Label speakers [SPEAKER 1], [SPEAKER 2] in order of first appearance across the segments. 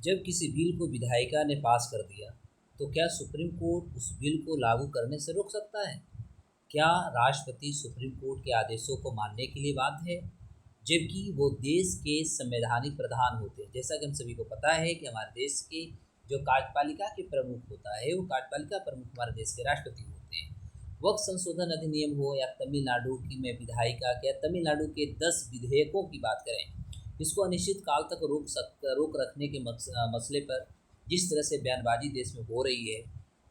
[SPEAKER 1] जब किसी बिल को विधायिका ने पास कर दिया, तो क्या सुप्रीम कोर्ट उस बिल को लागू करने से रोक सकता है? क्या राष्ट्रपति सुप्रीम कोर्ट के आदेशों को मानने के लिए बाध्य है, जबकि वो देश के संवैधानिक प्रधान होते हैं? जैसा कि हम सभी को पता है कि हमारे देश के जो कार्यपालिका के प्रमुख होता है, वो कार्यपालिका प्रमुख हमारे देश के राष्ट्रपति होते हैं। वक्त संशोधन अधिनियम हो या तमिलनाडु की में विधायिका या तमिलनाडु के 10 विधेयकों की बात करें, इसको अनिश्चित काल तक रोक रखने के मसले पर जिस तरह से बयानबाजी देश में हो रही है,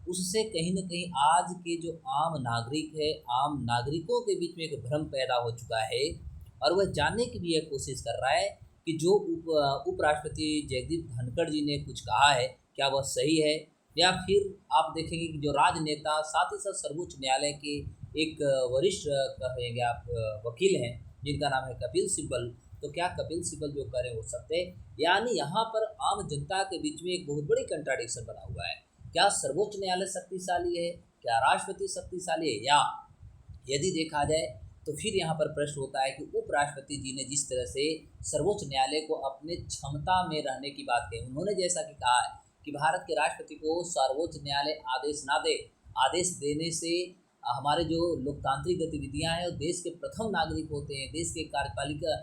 [SPEAKER 1] उससे कहीं न कहीं आज के जो आम नागरिक है, आम नागरिकों के बीच में एक भ्रम पैदा हो चुका है और वह जानने की भी यह कोशिश कर रहा है कि जो उपराष्ट्रपति जगदीप धनखड़ जी ने कुछ कहा है, क्या वह सही है, या फिर आप देखेंगे कि जो राजनेता साथ ही साथ सर्वोच्च न्यायालय के एक वरिष्ठ कहेंगे आप वकील हैं, जिनका नाम है कपिल सिब्बल, तो क्या कपिल सिब्बल जो करें वो सत्य है? यानी यहाँ पर आम जनता के बीच में एक बहुत बड़ी कंट्राडिक्शन बना हुआ है। क्या सर्वोच्च न्यायालय शक्तिशाली है? क्या राष्ट्रपति शक्तिशाली है? या यदि देखा जाए तो फिर यहाँ पर प्रश्न होता है कि उपराष्ट्रपति जी ने जिस तरह से सर्वोच्च न्यायालय को अपने क्षमता में रहने की बात कही, उन्होंने जैसा कि कहा है कि भारत के राष्ट्रपति को सर्वोच्च न्यायालय आदेश ना दे, आदेश देने से हमारे जो लोकतांत्रिक गतिविधियां हैं और देश के प्रथम नागरिक होते हैं, देश के कार्यपालिका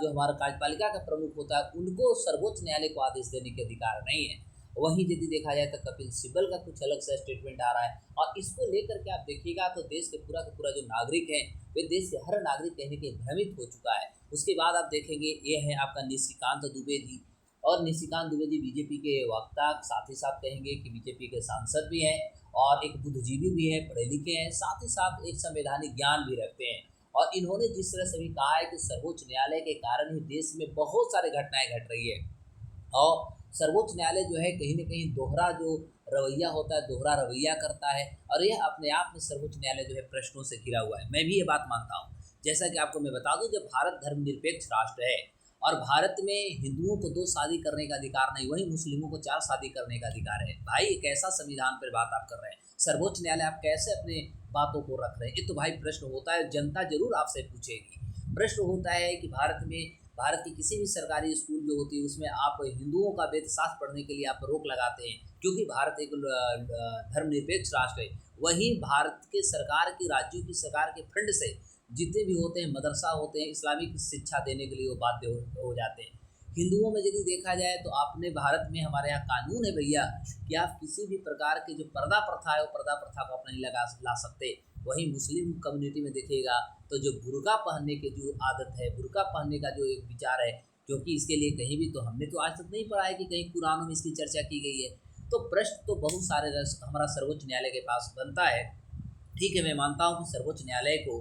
[SPEAKER 1] जो हमारा कार्यपालिका का प्रमुख होता है, उनको सर्वोच्च न्यायालय को आदेश देने के अधिकार नहीं है। वहीं यदि देखा जाए तो कपिल सिब्बल का कुछ अलग सा स्टेटमेंट आ रहा है और इसको लेकर के आप देखिएगा तो देश के पूरा का पूरा जो नागरिक है, वे देश के हर नागरिक कहीं न कहीं भ्रमित हो चुका है। उसके बाद आप देखेंगे ये है आपका निशिकांत दुबे जी, और निशिकांत दुबे जी बीजेपी के वक्ता, साथ ही साथ कहेंगे कि बीजेपी के सांसद भी हैं और एक बुद्धिजीवी भी हैं, पढ़े लिखे हैं, साथ ही साथ एक संवैधानिक ज्ञान भी रखते हैं। और इन्होंने जिस तरह से भी कहा है कि सर्वोच्च न्यायालय के कारण ही देश में बहुत सारे घटनाएं घट रही है और सर्वोच्च न्यायालय जो है कहीं न कहीं दोहरा जो रवैया होता है, दोहरा रवैया करता है और यह अपने आप में सर्वोच्च न्यायालय जो है प्रश्नों से घिरा हुआ है। मैं भी ये बात मानता हूँ। जैसा कि आपको मैं बता दूं, जब भारत धर्मनिरपेक्ष राष्ट्र है और भारत में हिंदुओं को 2 शादी करने का अधिकार नहीं, वहीं मुस्लिमों को 4 शादी करने का अधिकार है। भाई एक ऐसा संविधान पर बात आप कर रहे हैं, सर्वोच्च न्यायालय आप कैसे अपने बातों को रख रहे हैं? ये तो भाई प्रश्न होता है, जनता जरूर आपसे पूछेगी। प्रश्न होता है कि भारत की किसी भी सरकारी स्कूल जो होती है उसमें आप हिंदुओं का वेदशास्त्र पढ़ने के लिए आप रोक लगाते हैं, क्योंकि भारत एक धर्मनिरपेक्ष राष्ट्र है। वहीं भारत के सरकार की, राज्यों की सरकार के फंड से जितने भी होते हैं मदरसा होते हैं, इस्लामिक शिक्षा देने के लिए वो बाध्य हो जाते हैं। हिंदुओं में यदि देखा जाए तो आपने भारत में हमारे यहाँ कानून है भैया कि आप किसी भी प्रकार की जो पर्दा प्रथा है वो पर्दा प्रथा को आप नहीं ला सकते। वहीं मुस्लिम कम्युनिटी में देखिएगा तो जो बुर्का पहनने की जो आदत है, बुर्का पहनने का जो एक विचार है, क्योंकि इसके लिए कहीं भी तो हमने तो आज तक नहीं पढ़ा है कि कहीं कुरानों में इसकी चर्चा की गई है। तो प्रश्न तो बहुत सारे हमारा सर्वोच्च न्यायालय के पास बनता है। ठीक है, मैं मानता हूँ कि सर्वोच्च न्यायालय को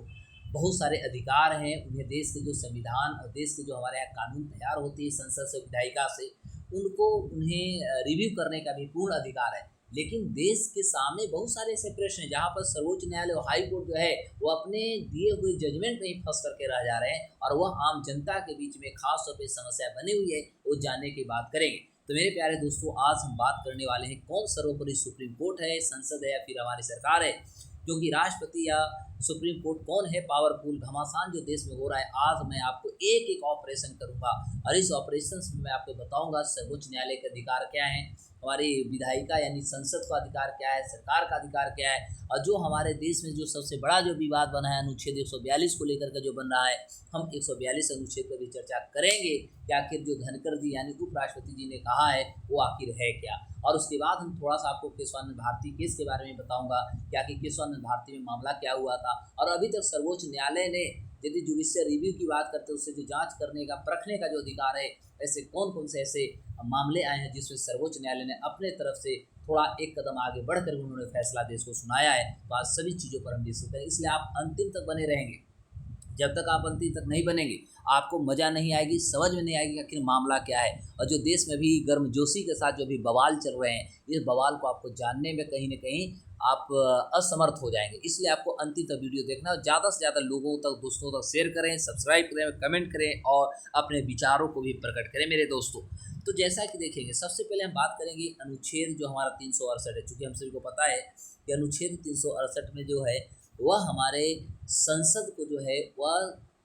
[SPEAKER 1] बहुत सारे अधिकार हैं, उन्हें देश के जो संविधान और देश के जो हमारे यहाँ कानून तैयार होती है संसद से, विधायिका से, उन्हें रिव्यू करने का भी पूर्ण अधिकार है। लेकिन देश के सामने बहुत सारे ऐसे प्रश्न हैं जहाँ पर सर्वोच्च न्यायालय और हाई कोर्ट जो है वो अपने दिए हुए जजमेंट में ही फंस करके रह जा रहे हैं और वह आम जनता के बीच में खास तौर पर समस्या बनी हुई है, वो जानने की बात करेंगे। तो मेरे प्यारे दोस्तों, आज हम बात करने वाले हैं कौन सर्वोपरि, सुप्रीम कोर्ट है, संसद है या फिर हमारी सरकार है? क्योंकि राष्ट्रपति या सुप्रीम कोर्ट कौन है पावरफुल, घमासान जो देश में हो रहा है, आज मैं आपको एक एक ऑपरेशन करूंगा और इस ऑपरेशन में मैं आपको बताऊंगा सर्वोच्च न्यायालय के अधिकार क्या है, हमारी विधायिका यानी संसद का अधिकार क्या है, सरकार का अधिकार क्या है, और जो हमारे देश में जो सबसे बड़ा जो विवाद बना है अनुच्छेद 142 को लेकर के जो बन रहा है, हम 142 अनुच्छेद पर भी चर्चा करेंगे कि आखिर जो धनखड़ जी यानी उपराष्ट्रपति जी ने कहा है वो आखिर है क्या। और उसके बाद हम थोड़ा सा आपको केशवानंद भारती केस के बारे में बताऊंगा कि आखिर केशवानंद भारती में मामला क्या हुआ था और अभी तक सर्वोच्च न्यायालय ने, यदि जुडिशियल रिव्यू की बात करते हैं, उससे जो जांच करने का, परखने का जो अधिकार है, ऐसे कौन कौन से ऐसे मामले आए हैं जिसमें सर्वोच्च न्यायालय ने अपने तरफ से थोड़ा एक कदम आगे बढ़कर उन्होंने फैसला देश को सुनाया है। तो आज सभी चीज़ों पर हम डिस्कस करें, इसलिए आप अंतिम तक बने रहेंगे। जब तक आप अंतिम तक नहीं बनेंगे आपको मज़ा नहीं आएगी, समझ में नहीं आएगी कि आखिर मामला क्या है। और जो देश में भी गर्मजोशी के साथ जो भी बवाल चल रहे हैं, इस बवाल को आपको जानने में कहीं ना कहीं आप असमर्थ हो जाएंगे। इसलिए आपको अंतिम तक वीडियो देखना और ज़्यादा से ज़्यादा लोगों तक, दोस्तों तक शेयर करें, सब्सक्राइब करें, कमेंट करें और अपने विचारों को भी प्रकट करें मेरे दोस्तों। तो जैसा कि देखेंगे, सबसे पहले हम बात करेंगे अनुच्छेद जो हमारा 368 है। चूँकि हम सभी को पता है कि अनुच्छेद 368 में जो है वह हमारे संसद को जो है वह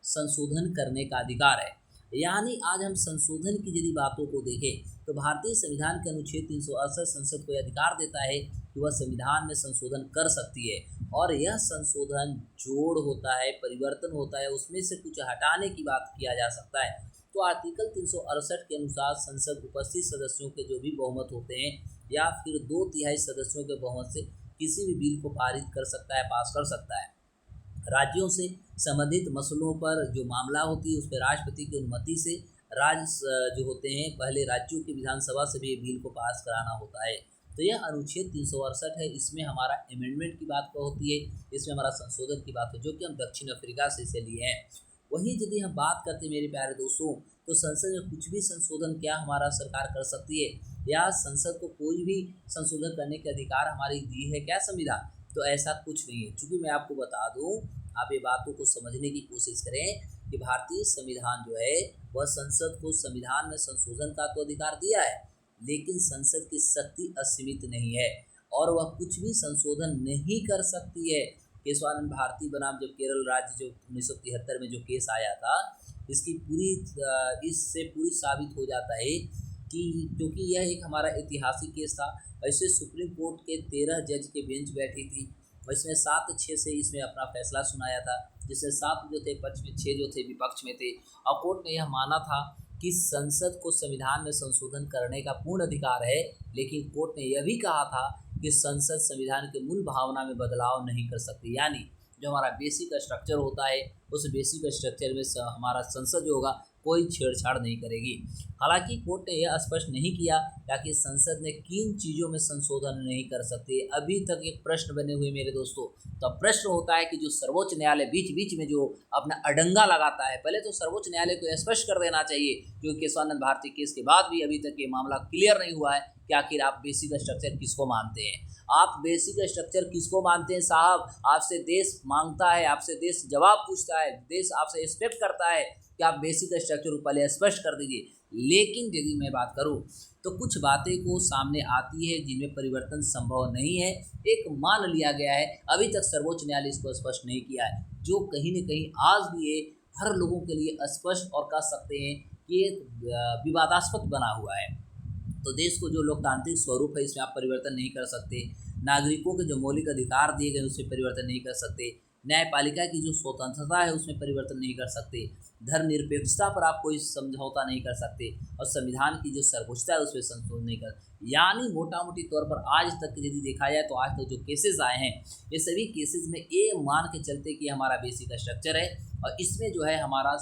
[SPEAKER 1] संशोधन करने का अधिकार है। यानी आज हम संशोधन की यदि बातों को देखें तो भारतीय संविधान के अनुच्छेद 368 संसद को यह अधिकार देता है कि वह संविधान में संशोधन कर सकती है, और यह संशोधन जोड़ होता है, परिवर्तन होता है, उसमें से कुछ हटाने की बात किया जा सकता है। तो आर्टिकल 368 के अनुसार संसद उपस्थित सदस्यों के जो भी बहुमत होते हैं या फिर 2/3 सदस्यों के बहुमत से किसी भी बिल को पारित कर सकता है, पास कर सकता है। राज्यों से संबंधित मसलों पर जो मामला होती है उस पर राष्ट्रपति की अनुमति से राज्य जो होते हैं पहले राज्यों की विधानसभा से भी बिल को पास कराना होता है। तो यह अनुच्छेद 368 है, इसमें हमारा अमेंडमेंट की बात होती है, इसमें हमारा संशोधन की बात है, जो कि हम दक्षिण अफ्रीका से इसे लिए हैं। वहीं यदि हम बात करते हैं मेरे प्यारे दोस्तों, तो संसद में कुछ भी संशोधन क्या हमारा सरकार कर सकती है, या संसद को कोई भी संशोधन करने के अधिकार हमारी दी है क्या संविधान? तो ऐसा कुछ नहीं है। चूँकि मैं आपको बता दूं, आप ये बातों को समझने की कोशिश करें कि भारतीय संविधान जो है वह संसद को संविधान में संशोधन का तो अधिकार दिया है, लेकिन संसद की शक्ति असीमित नहीं है और वह कुछ भी संशोधन नहीं कर सकती है। केशवानंद भारती बनाम जब केरल राज्य जो 1973 में जो केस आया था, इसकी इससे पूरी साबित हो जाता है कि क्योंकि यह एक हमारा ऐतिहासिक केस था। ऐसे सुप्रीम कोर्ट के 13 जज के बेंच बैठी थी, इसमें 7-6 से इसमें अपना फैसला सुनाया था, जिसमें 7 जो थे पक्ष में, 6 जो थे विपक्ष में थे। और कोर्ट ने यह माना था कि संसद को संविधान में संशोधन करने का पूर्ण अधिकार है, लेकिन कोर्ट ने यह भी कहा था कि संसद संविधान के मूल भावना में बदलाव नहीं कर सकती। यानी जो हमारा बेसिक स्ट्रक्चर होता है उस बेसिक स्ट्रक्चर में हमारा संसद जो होगा कोई छेड़छाड़ नहीं करेगी। हालांकि कोर्ट ने यह स्पष्ट नहीं किया कि संसद ने किन चीज़ों में संशोधन नहीं कर सकती। अभी तक एक प्रश्न बने हुए मेरे दोस्तों। तो प्रश्न होता है कि जो सर्वोच्च न्यायालय बीच बीच में जो अपना अडंगा लगाता है, पहले तो सर्वोच्च न्यायालय को स्पष्ट कर देना चाहिए, क्योंकि केशवानंद भारती केस के बाद भी अभी तक ये मामला क्लियर नहीं हुआ है कि आखिर आप बेसिक स्ट्रक्चर किसको मानते हैं। आप बेसिक स्ट्रक्चर किसको मानते हैं साहब? आपसे देश मांगता है, आपसे देश जवाब पूछता है, देश आपसे एक्सपेक्ट करता है कि आप बेसिक स्ट्रक्चर को पहले स्पष्ट कर दीजिए। लेकिन यदि मैं बात करूं तो कुछ बातें को सामने आती है जिनमें परिवर्तन संभव नहीं है, एक मान लिया गया है। अभी तक सर्वोच्च न्यायालय इसको स्पष्ट नहीं किया है, जो कहीं न कहीं आज भी ये हर लोगों के लिए अस्पष्ट और कह सकते हैं कि एक विवादास्पद बना हुआ है। तो देश को जो लोकतांत्रिक स्वरूप है इसमें आप परिवर्तन नहीं कर सकते, नागरिकों के जो मौलिक अधिकार दिए गए उसमें परिवर्तन नहीं कर सकते, न्यायपालिका की जो स्वतंत्रता है उसमें परिवर्तन नहीं कर सकते, धर्मनिरपेक्षता पर आप कोई समझौता नहीं कर सकते, और संविधान की जो सर्वोच्चता है उसमें संशोधन नहीं कर। यानी मोटा मोटी तौर पर आज तक यदि देखा जाए तो आज तक जो केसेस आए हैं ये सभी केसेस में ये मान के चलते कि हमारा बेसिक स्ट्रक्चर है और इसमें जो है हमारा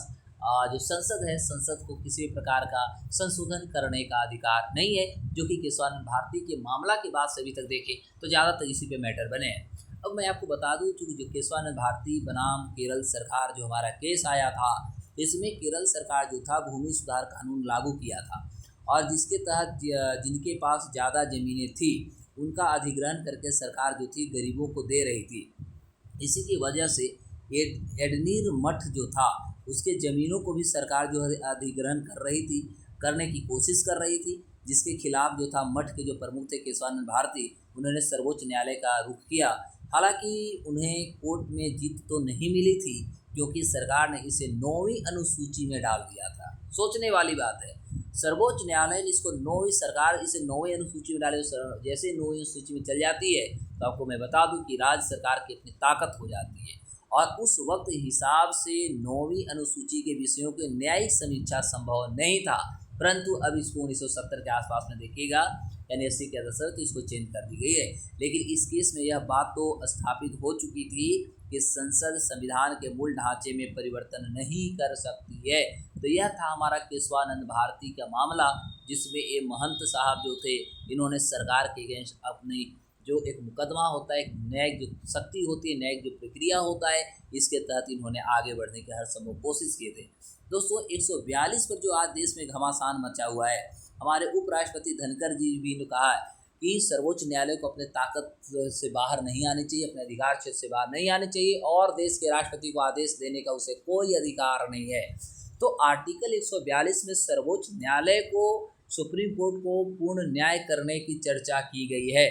[SPEAKER 1] जो संसद है, संसद को किसी प्रकार का संशोधन करने का अधिकार नहीं है, जो कि केशवानंद भारती के मामला के बाद से अभी तक देखें तो ज़्यादातर इसी पे मैटर बने हैं। अब मैं आपको बता दूं, चूँकि जो केशवानंद भारती बनाम केरल सरकार जो हमारा केस आया था, इसमें केरल सरकार जो था भूमि सुधार कानून लागू किया था और जिसके तहत जिनके पास ज़्यादा ज़मीनें थी उनका अधिग्रहण करके सरकार जो थी गरीबों को दे रही थी। इसी की वजह से एडनीर मठ जो था उसके ज़मीनों को भी सरकार जो है अधिग्रहण करने की कोशिश कर रही थी, जिसके खिलाफ जो था मठ के जो प्रमुख थे केशवानंद भारती, उन्होंने सर्वोच्च न्यायालय का रुख किया। हालांकि उन्हें कोर्ट में जीत तो नहीं मिली थी, क्योंकि सरकार ने इसे 9वीं अनुसूची में डाल दिया था। सोचने वाली बात है, सर्वोच्च न्यायालय ने इसको 9वीं, सरकार इसे 9वीं अनुसूची में डाले। जैसे 9वीं अनुसूची में चल जाती है तो आपको मैं बता दूं कि राज्य सरकार की अपनी ताकत हो जाती है और उस वक्त हिसाब से 9वीं अनुसूची के विषयों की न्यायिक समीक्षा संभव नहीं था। परंतु अब इसको 1970 के आसपास में देखिएगा, यानी 80 के दशक तो इसको चेंज कर दी गई है। लेकिन इस केस में यह बात तो स्थापित हो चुकी थी कि संसद संविधान के मूल ढांचे में परिवर्तन नहीं कर सकती है। तो यह था हमारा केशवानंद भारती का मामला, जिसमें ये महंत साहब जो थे इन्होंने सरकार के अगेंस्ट अपनी जो एक मुकदमा होता है, एक न्यायिक जो शक्ति होती है, न्यायिक जो प्रक्रिया होता है, इसके तहत इन्होंने आगे बढ़ने की हर संभव कोशिश किए थे। दोस्तों 142 पर जो आज देश में घमासान मचा हुआ है, हमारे उपराष्ट्रपति धनखड़ जी भी ने कहा है कि सर्वोच्च न्यायालय को अपने ताकत से बाहर नहीं आनी चाहिए, अपने अधिकार क्षेत्र से बाहर नहीं आनी चाहिए और देश के राष्ट्रपति को आदेश देने का उसे कोई अधिकार नहीं है। तो आर्टिकल 142 में सर्वोच्च न्यायालय को, सुप्रीम कोर्ट को पूर्ण न्याय करने की चर्चा की गई है।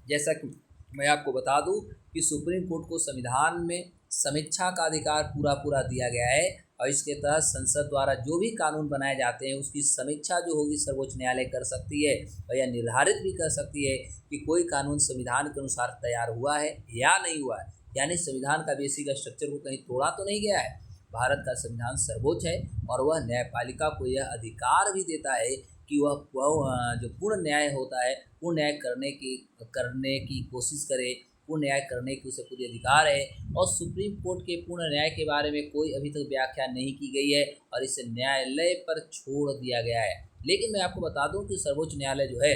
[SPEAKER 1] जैसा कि मैं आपको बता दूं कि सुप्रीम कोर्ट को संविधान में समीक्षा का अधिकार पूरा दिया गया है और इसके तहत संसद द्वारा जो भी कानून बनाए जाते हैं उसकी समीक्षा जो होगी सर्वोच्च न्यायालय कर सकती है और यह निर्धारित भी कर सकती है कि कोई कानून संविधान के अनुसार तैयार हुआ है या नहीं हुआ है, यानी संविधान का बेसिक स्ट्रक्चर को कहीं तोड़ा तो नहीं गया है। भारत का संविधान सर्वोच्च है और वह न्यायपालिका को यह अधिकार भी देता है कि वह जो पूर्ण न्याय होता है पूर्ण न्याय करने की कोशिश करे, पूर्ण न्याय करने की उसे पूरी अधिकार है। और सुप्रीम कोर्ट के पूर्ण न्याय के बारे में कोई अभी तक व्याख्या नहीं की गई है और इसे न्यायालय पर छोड़ दिया गया है। लेकिन मैं आपको बता दूं कि सर्वोच्च न्यायालय जो है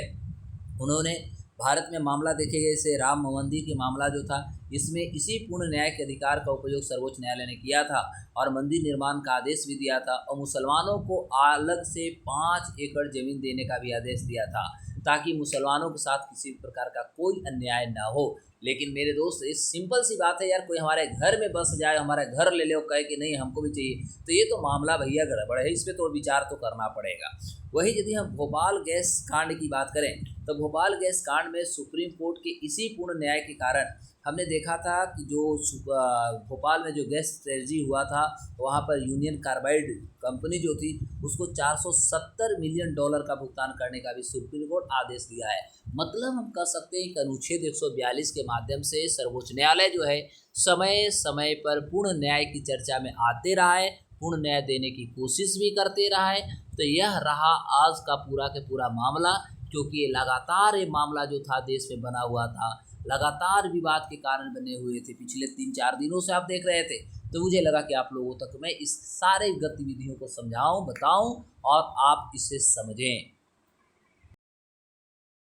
[SPEAKER 1] उन्होंने भारत में मामला देखे गए जैसे राम मंदिर के मामला जो था इसमें इसी पूर्ण न्याय के अधिकार का उपयोग सर्वोच्च न्यायालय ने किया था और मंदिर निर्माण का आदेश भी दिया था और मुसलमानों को अलग से 5 एकड़ जमीन देने का भी आदेश दिया था ताकि मुसलमानों के साथ किसी प्रकार का कोई अन्याय ना हो। लेकिन मेरे दोस्त ये सिंपल सी बात है यार, कोई हमारे घर में बस जाए, हमारा घर ले ले और कहे कि नहीं हमको भी चाहिए, तो ये तो मामला भैया गड़बड़ है, इस पर तो विचार तो करना पड़ेगा। वही यदि हम भोपाल गैस कांड की बात करें तो भोपाल गैस कांड में सुप्रीम कोर्ट के इसी पूर्ण न्याय के कारण हमने देखा था कि जो भोपाल में जो गैस ट्रेजेडी हुआ था वहाँ पर यूनियन कार्बाइड कंपनी जो थी उसको $470 मिलियन का भुगतान करने का भी सुप्रीम कोर्ट आदेश दिया है। मतलब हम कह सकते हैं कि अनुच्छेद 142 के माध्यम से सर्वोच्च न्यायालय जो है समय समय पर पूर्ण न्याय की चर्चा में आते रहा है, पूर्ण न्याय देने की कोशिश भी करते रहा है। तो यह रहा आज का पूरा के पूरा मामला, क्योंकि लगातार ये मामला जो था देश में बना हुआ था, लगातार विवाद के कारण बने हुए थे, पिछले 3-4 दिनों से आप देख रहे थे। तो मुझे लगा कि आप लोगों तक मैं इस सारे गतिविधियों को समझाऊं, बताऊं और आप इसे समझें।